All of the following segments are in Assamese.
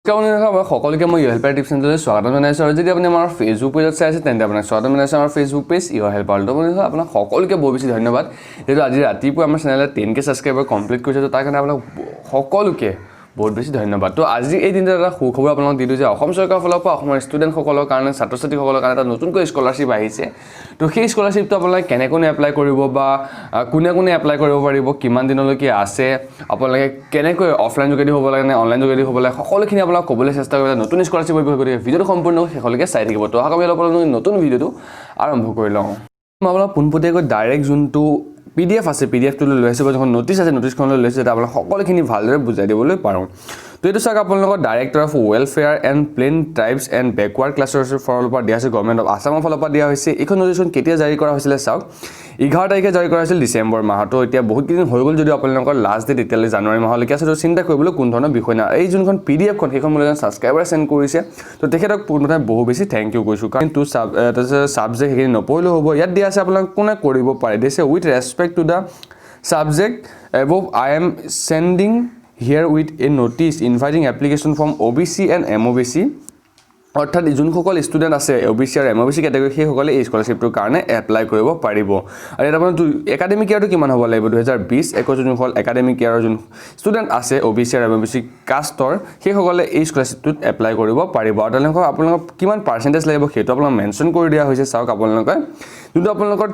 সকলোকে মই ইউ হেল্পাৰ টিপছ চেনেললৈ স্বাগতম জনাইছোঁ আৰু যদি আপুনি আমাৰ ফেচবুক পেজত চাই আছে তেন্তে আপোনাক স্বাগতম জনাইছোঁ আমাৰ ফেচবুক পেজ ইউ হেল্পাৰ আপোনাক সকলোকে বহুত বেছি ধন্যবাদ যেহেতু আজি ৰাতিপুৱা আমাৰ চেনেলত 10K ছাবস্ক্ৰাইবাৰ কমপ্লিট কৰিছে তো তাৰ কাৰণে আপোনাক সকলোকে বহুত বেছি ধন্যবাদ তো আজি এই দিনটোত এটা সুখবৰ আপোনাক দিলোঁ যে অসম চৰকাৰৰ ফালৰ পৰা অসমৰ ষ্টুডেণ্টসকলৰ কাৰণে ছাত্ৰ ছাত্ৰীসকলৰ কাৰণে এটা নতুনকৈ স্কলাৰশ্বিপ আহিছে তো সেই স্কলাৰশ্বিপটো আপোনালোকে কেনেকৈ এপ্লাই কৰিব বা কোনে কোনে এপ্লাই কৰিব পাৰিব কিমান দিনলৈকে আছে আপোনালোকে কেনেকৈ অফলাইন যোগেদি হ'ব লাগে নে অনলাইন যোগেদি হ'ব লাগে সকলোখিনি আপোনাক ক'বলৈ চেষ্টা কৰিলে নতুন স্কলাৰশ্বিপৰ বিষয়ে গতিকে ভিডিঅ'টো সম্পূৰ্ণ শেষলৈকে চাই থাকিব তো আশা কৰিলোঁ আপোনালোকে নতুন ভিডিঅ'টো আৰম্ভ কৰি লওঁ মই আপোনাক পোনপটীয়াকৈ ডাইৰেক্ট যোনটো PDF আছে PDFটো লৈ আহিছোঁ বা যখন নটিছ আছে নটিছখনলৈ লৈছোঁ যাতে আপোনাক সকলোখিনি ভালদৰে বুজাই দিবলৈ পাৰোঁ তো এইটো চাওক আপোনালোকৰ director of welfare and plain tribes and backward ক্লাছৰ ফালৰ পৰা দিয়া হৈছে গভৰ্ণমেণ্ট অফ আছামৰ ফালৰ পৰা দিয়া হৈছে এইখন নটিছখন কেতিয়া জাৰি কৰা হৈছিলে চাওক 11 তাৰিখে জাৰি কৰা হৈছিল ডিচেম্বৰ মাহত তো এতিয়া বহুত দিন হৈ গ'ল যদিও আপোনালোকৰ লাষ্ট ডেট এতিয়ালৈ জানুৱাৰী মাহলৈকে আছে তো চিন্তা কৰিবলৈ কোন ধৰণৰ বিষয় নাই এই যোনখন PDFখন সেইখন মোলৈ এজন ছাবস্ক্ৰাইবাৰ চেণ্ড কৰিছে তো তেখেতক পোনপ্ৰথমে বহু বেছি থেংক ইউ কৈছোঁ কাৰণ টু ছাবজেক্ট সেইখিনি নপঢ়িলেও হ'ব ইয়াত দিয়া আছে আপোনালোকে কোনে কৰিব পাৰে দিছে with respect to the subject above I am sending here with a notice inviting application from OBC and MOBC অৰ্থাৎ যোনসকল ষ্টুডেণ্ট আছে OBC আৰু MOBC কেটেগৰী সেইসকলে এই স্কলাৰশ্বিপটোৰ কাৰণে এপ্লাই কৰিব পাৰিব আৰু এটা আপোনাৰ একাডেমিক ইয়াৰটো কিমান হ'ব লাগিব 2020-21 যোনসকল একাডেমিক ইয়াৰৰ যোন ষ্টুডেণ্ট আছে OBC আৰু MOBC কাষ্টৰ সেইসকলে এই স্কলাৰশ্বিপটোত এপ্লাই কৰিব পাৰিব আৰু তেওঁলোকক আপোনালোকক কিমান পাৰ্চেণ্টেজ লাগিব সেইটো আপোনাক মেনশ্যন কৰি দিয়া হৈছে চাওক আপোনালোকে যোনটো আপোনালোকৰ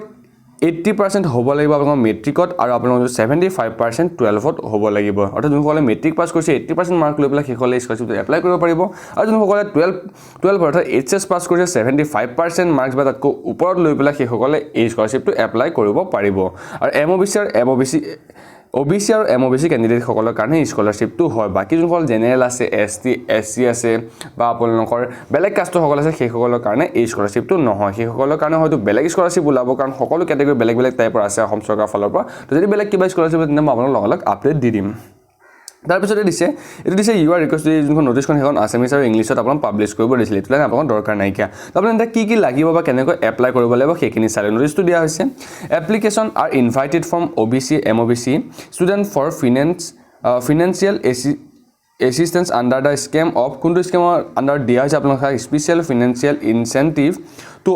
80% হ'ব লাগিব আপোনালোকৰ মেট্ৰিকত আৰু আপোনালোকৰ 75% 12ত হ'ব লাগিব অৰ্থাৎ যোনসকলে মেট্ৰিক পাছ কৰিছে 80% মাৰ্ক লৈ পেলাই সেইসকলে স্কলাৰশ্বিপটো এপ্লাই কৰিব পাৰিব আৰু যোনসকলে 12 অৰ্থাৎ HS পাছ কৰিছে 75% মাৰ্কছ বা তাতকৈ ওপৰত লৈ পেলাই সেইসকলে এই স্কলাৰশ্বিপটো এপ্লাই কৰিব পাৰিব আৰু OBC আৰু MOBC কেণ্ডিডেটসকলৰ কাৰণে স্কলাৰশ্বিপটো হয় বাকী যোনসকল জেনেৰেল আছে ST SC আছে বা আপোনালোকৰ বেলেগ কাষ্টসকল আছে সেইসকলৰ কাৰণে এই স্কলাৰশ্বিপটো নহয় সেইসকলৰ কাৰণে হয়তো বেলেগ স্কলাৰশ্বিপ ওলাব কাৰণ সকলো কেটেগৰী বেলেগ বেলেগ টাইপৰ আছে অসম চৰকাৰৰ ফালৰ পৰা তো যদি বেলেগ কিবা স্কলাৰশ্বিপ তেন্তে মই আপোনালোকক লগালগ আপডেট দি দিম তাৰপিছতে এইটো দিছে ইউ আৰ ৰিকুৱেষ্ট যোনখন নটিছখন সেইখন আছামিজ আৰু ইংলিছত আপোনাক পাব্লিছ কৰিব দিছিলে এইটো কাৰণে আপোনাক দৰকাৰ নাইকিয়া তো আপুনি এতিয়া কি লাগিব বা কেনেকৈ এপ্লাই কৰিব লাগিব সেইখিনি চালে নটিছটো দিয়া হৈছে এপ্লিকেশ্যন আৰ invited from OBC MOBC student for financial assistance under the scheme of কোনটো স্কেমৰ আণ্ডাৰ দিয়া হৈছে আপোনালোকক special financial incentive to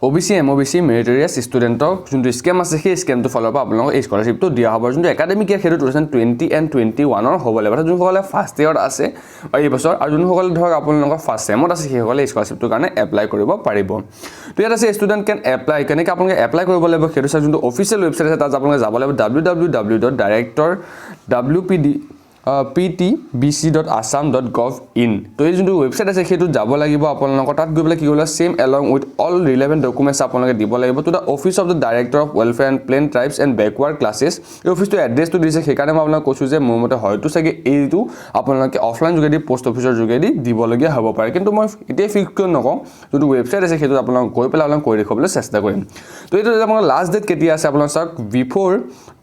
OBC MOBC মেৰিটৰিয়াছ ষ্টুডেণ্টক যোনটো স্কেম আছে সেই স্কেমটো ফালৰ পৰা আপোনালোকক এই স্কলাৰশ্বিপটো দিয়া হ'ব যোনটো একাডেমিক ইয়াৰ সেইটো 2020 and 21 হ'ব লাগিব অৰ্থাৎ যোনসকলে ফাৰ্ষ্ট ইয়েৰত আছে এই বছৰ আৰু যোনসকলে ধৰক আপোনালোকৰ ফাৰ্ষ্ট ছেমত আছে সেইসকলে এই স্কলাৰশ্বিপটোৰ কাৰণে এপ্লাই কৰিব পাৰিব তো ইয়াত আছে ষ্টুডেণ্ট কেন এপ্লাই কেনেকৈ আপোনালোকে এপ্লাই কৰিব লাগিব সেইটো চাই যোনটো অফিচিয়েল ৱেবছাইট আছে তাত আপোনালোকে যাব লাগিব www.director.ptbc.assam.gov.in তো এই যোনটো ৱেবছাইট আছে সেইটো যাব লাগিব আপোনালোকৰ তাত গৈ পেলাই কি কৰিব same along with all relevant documents আপোনালোকে দিব লাগিব to the office of the director of welfare and plain tribes and backward classes এই অফিচটো এড্ৰেছটো দিছে সেইকাৰণে মই আপোনাক কৈছোঁ যে মোৰ মতে হয়তো চাগে এইটো আপোনালোকে অফলাইন যোগেদি পোষ্ট অফিচৰ যোগেদি দিবলগীয়া হ'ব পাৰে কিন্তু মই এতিয়া ফিক্স কৰি নকওঁ যোনটো ৱেবছাইট আছে সেইটো আপোনালোক গৈ পেলাই আপোনাক কৰি দেখুৱাবলৈ চেষ্টা কৰিম তো এইটো আপোনাৰ লাষ্ট ডেট কেতিয়া আছে আপোনালোক চাওক বিফ'ৰ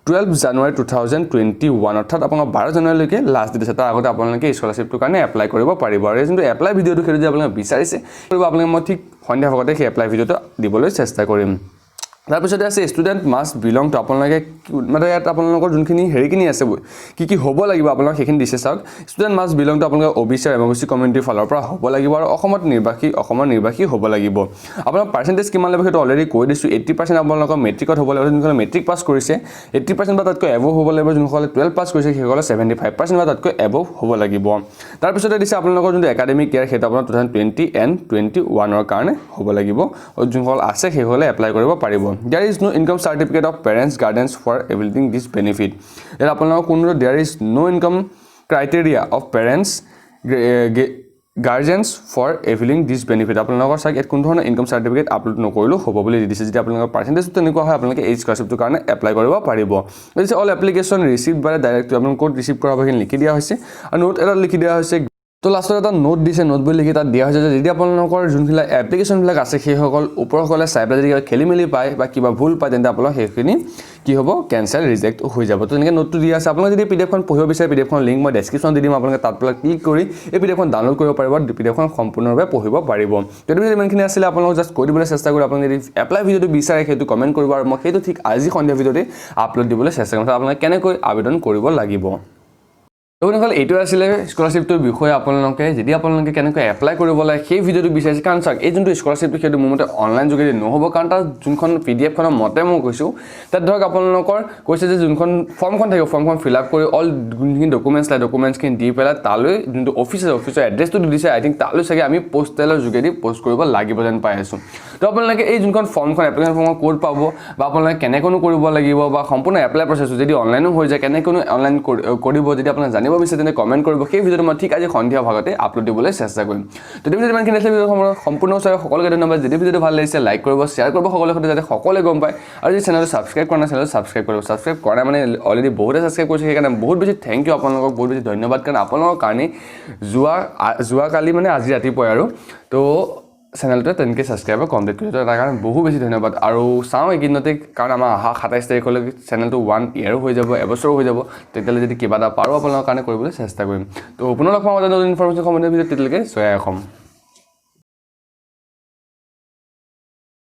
12 জানুৱাৰী 2021 অৰ্থাৎ আপোনাৰ 12 জানুৱাৰীলৈকে লাষ্ট ডেট আছে তাৰ আগতে আপোনালোকে স্কলাৰশ্বিপটোৰ কাৰণে এপ্লাই কৰিব পাৰিব আৰু যোনটো এপ্লাই ভিডিঅ'টো সেইটো যদি আপোনালোকে বিচাৰিছে আপোনালোকে মই ঠিক সন্ধিয়া ভাগতে সেই এপ্লাই ভিডিঅ'টো দিবলৈ চেষ্টা কৰিম তাৰপিছতে আছে ষ্টুডেণ্ট মাষ্ট বিলং টু আপোনালোকে মানে ইয়াত আপোনালোকৰ যোনখিনি হেৰিখিনি আছে কি হ'ব লাগিব আপোনালোকে সেইখিনি দিছে চাওক ষ্টুডেণ্ট মাষ্ট বিলং টু আপোনালোকে OBC আৰু MOBC কমিউনিটিৰ ফালৰ পৰা হ'ব লাগিব আৰু অসমৰ নিৰ্বাসী হ'ব লাগিব আপোনাৰ পাৰ্চেণ্টেজ কিমান লাগিব সেইটো অলৰেডি কৈ দিছোঁ 80% আপোনালোকৰ মেট্ৰিকত হ'ব লাগিব যোনসকলে মেট্ৰিক পাছ কৰিছে 80% বা তাতকৈ এবভ হ'ব লাগিব যোনসকলে 12 পাছ কৰিছে সেইসকলে 75% বা তাতকৈ এবভ হ'ব লাগিব তাৰপিছতে দিছে আপোনালোকৰ যোনটো একাডেমিক ইয়াৰ সেইটো আপোনাৰ 2020 and 21 কাৰণে হ'ব লাগিব যোনসকল আছে সেইসকলে এপ্লাই কৰিব পাৰিব There is no income certificate of parents guardians for availing this benefit. There there is no income criteria of parents guardians for availing this benefit. আপোনালোকৰ চাগে কোন ধৰণৰ ইনকাম সাৰ্টিফিকেট আপলোড নকৰিলো হ'ব বুলি দিছে যদি আপোনালোকৰ পাৰ্চেন্টেজ তেনেকুৱা হয় আপোনালোকে এই স্কলাৰশ্বিপটোৰ কাৰণে এপ্লাই কৰিব পাৰিব দিছে অল এপ্লিকেশ্যন ৰিসিভড বাই ডাইৰেক্টলি আপোনালোক কোড ৰিসিভ কৰা হ'ব লিখি দিয়া হৈছে আৰু নোট এটা লিখি দিয়া হৈছে তো লাষ্টত এটা নোট দিছে নোট বুলি লিখি তাত দিয়া হৈছে যে যদি আপোনালোকৰ যোনবিলাক এপ্লিকেশ্যনবিলাক আছে সেইসকল ওপৰসকলে চাই পেলাই যদি খেলি মেলি পায় বা কিবা ভুল পায় তেন্তে আপোনালোক সেইখিনি কি হ'ব কেনসেল ৰিজেক্ট হৈ যাব তো এনেকৈ নোটটো দিয়া আছে আপোনালোকে যদি পিডিএফখন পঢ়িব বিচাৰে পিডিএফখন লিংক মই ডেছক্ৰিপশ্যন দি দিম আপোনালোকে তাত পেলাই ক্লিক কৰি এই পিডিএফখন ডাউনলোড কৰিব পাৰিব পিডিএফখন সম্পূৰ্ণভাৱে পঢ়িব পাৰিব যদি ইমানখিনি আছিলে আপোনালোক জাষ্ট কৈ দিবলৈ চেষ্টা কৰি আপোনালোকে যদি এপ্লাই ভিডিঅ'টো বিচাৰে সেইটো কমেণ্ট কৰিব আৰু মই সেইটো ঠিক আজি সন্ধিয়া ভিডিঅ'তে আপলোড দিবলৈ চেষ্টা কৰিম আপোনালোকে কেনেকৈ আবেদন কৰিব লাগিব তো বন্ধুসকল এইটো আছিলে স্কলাৰশ্বিপটোৰ বিষয়ে আপোনালোকে যদি আপোনালোকে কেনেকৈ এপ্লাই কৰিব লাগে সেই ভিডিঅ'টো বিচাৰিছে কাৰণ চাওক এই যোনটো স্কলাৰশ্বিপটো সেইটো মোৰ মতে অনলাইন যোগেদি নহ'ব কাৰণ তাৰ যোনখন PDF-খনৰ মতে মই কৈছোঁ তাত ধৰক আপোনালোকৰ কৈছে যে যোনখন ফৰ্মখন থাকিব ফৰ্মখন ফিল আপ কৰি অল যোনখিনি ডকুমেণ্টছখিনি দি পেলাই তালৈ যোনটো অফিচৰ এড্ৰেছটো দিছে আই থিংক তালৈ চাগে আমি পোষ্টেলৰ যোগেদি পোষ্ট কৰিব লাগিব যেন পাই আছোঁ তো আপোনালোকে এই যোনখন ফৰ্মখন এপ্লিকেশ্যন ফৰ্মখন ক'ত পাব বা আপোনালোকে কেনেকৈনো কৰিব লাগিব বা সম্পূৰ্ণ এপ্লাই প্ৰচেছটো যদি অনলাইনো হৈ যায় কেনেকৈনো অনলাইন কৰিব যদি আপোনালোকে জানিব বিচাৰে তেন্তে কমেণ্ট কৰিব সেই ভিডিঅ'টো মই ঠিক আজি সন্ধিয়া ভাগতে আপলোড দিবলৈ চেষ্টা কৰিম তো তুমি যদি ইমানখিনি আছিলে ভিডিঅ'টো সম্পূৰ্ণ চাই সকলোকে ধন্যবাদ যদি ভিডিঅ'টো ভাল লাগিছে লাইক কৰিব শ্বেয়াৰ কৰিব সকলোৰে সৈতে যাতে সকলোৱে গম পায় আৰু যদি চেনেলটো ছাবস্ক্ৰাইব কৰা নাই চেনেলটো ছাবস্ক্ৰাইব কৰিব ছাবস্ক্ৰাইব কৰা মানে অলৰেডি বহুতে ছাবস্ক্ৰাইব কৰিছে সেইকাৰণে বহুত বেছি থেংক ইউ আপোনালোকক বহুত বেছি ধন্যবাদ কাৰণ আপোনালোকৰ কাৰণে যোৱাকালি মানে আজি ৰাতিপুৱাই আৰু তো চেনেলটোৱে তেনেকৈ ছাবস্ক্ৰাইবাৰ কমপ্লিট কৰিছোঁ তাৰ কাৰণে বহুত বেছি ধন্যবাদ আৰু চাওঁ এইকেইদিনতে কাৰণ আমাৰ অহা 27 তাৰিখলৈকে চেনেলটো 1 ইয়েৰো হৈ যাব এবছৰো হৈ যাব তেতিয়ালৈ যদি কিবা এটা পাৰোঁ আপোনালোকৰ কাৰণে কৰিবলৈ চেষ্টা কৰিম তো পুনৰ লগ পাম নতুন ইনফৰমেশ্যন সম্বন্ধীয় ভিডিঅ' তেতিয়ালৈকে জয় অসম